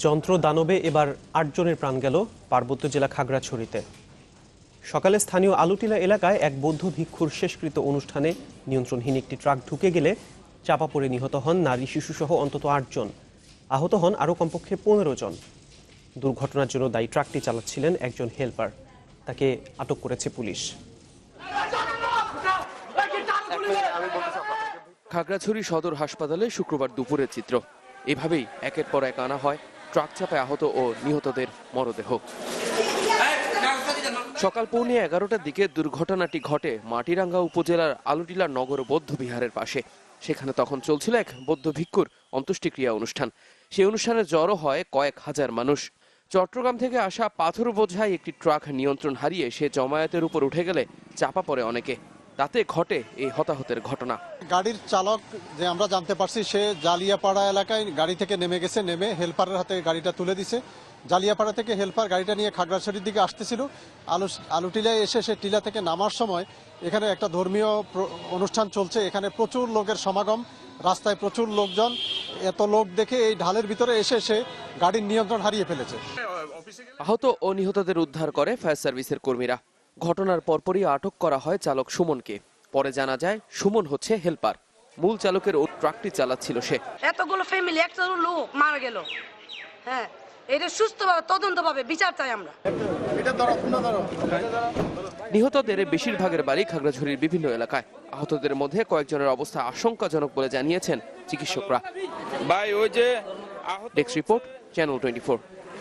যন্ত্র দানবে এবার ৮ জনের প্রাণ গেল পার্বত্য জেলা খাগড়াছড়িতে। সকালে স্থানীয় আলুটিলা এলাকায় এক বৌদ্ধ ভিক্ষুর শেষকৃত্য অনুষ্ঠানে নিয়ন্ত্রণহীন একটি ট্রাক ঢুকে গেলে চাপা পড়ে নিহত হন নারী শিশুসহ অন্তত ৮ জন। আহত হন আরও কমপক্ষে ১৫ জন। দুর্ঘটনার জন্য দায়ী ট্রাকটি চালাচ্ছিলেন একজন হেলপার। তাকে আটক করেছে পুলিশ। খাগড়াছড়ি সদর হাসপাতালে শুক্রবার দুপুরের চিত্র। এভাবেই একের পর এক আনা হয় ট্রাক চাপায় আহত ও নিহতদের মরদেহ। সকাল 11:15টার দিকে দুর্ঘটনাটি ঘটে মাটিরাঙ্গা উপজেলার আলুটিলা নগর বৌদ্ধ বিহারের পাশে। সেখানে তখন চলছিল এক বৌদ্ধ ভিক্ষুর অন্ত্যেষ্টিক্রিয়া অনুষ্ঠান। সেই অনুষ্ঠানে জড়ো হয় কয়েক হাজার মানুষ। চট্টগ্রাম থেকে আসা পাথর বোঝাই একটি ট্রাক নিয়ন্ত্রণ হারিয়ে সে জমায়েতের উপর উঠে গেলে চাপা পড়ে অনেকে। তাতে ঘটে এই হতাহতের ঘটনা। গাড়ির চালক যে আমরা জানতে পারছি সে জালিয়াপাড়া এলাকায় গাড়ি থেকে নেমে গেছে, নেমে হেলপারের হাতে গাড়িটা তুলে দিছে। জালিয়াপাড়া থেকে হেলপার গাড়িটা নিয়ে খাগড়াছড়ির দিকে আসতেছিল। আলুটিলায় এসে সে টিলা থেকে নামার সময় এখানে একটা ধর্মীয় অনুষ্ঠান চলছে, এখানে প্রচুর লোকের সমাগম, রাস্তায় প্রচুর লোকজন। এত লোক দেখে এই ঢালের ভিতরে এসে সে গাড়ির নিয়ন্ত্রণ হারিয়ে ফেলেছে। আহত ও নিহতদের উদ্ধার করে ফায়ার সার্ভিসের কর্মীরা। ঘটনার পরপরই আটক করা হয় চালক সুমনকে। পরে জানা যায় সুমন হচ্ছে হেলপার, মূল চালকের ও ট্রাকটি চালাচ্ছিল সে। এতগুলো ফ্যামিলি, একটা লোক মারা গেল। হ্যাঁ, এটা সুস্থভাবে তদন্তভাবে বিচার চাই আমরা। নিহতদের বেশিরভাগের বাড়ি খাগড়াছড়ির বিভিন্ন এলাকায়। আহতদের মধ্যে কয়েকজনের অবস্থা আশঙ্কাজনক বলে জানিয়েছেন চিকিৎসকরা। Desk report, channel 24।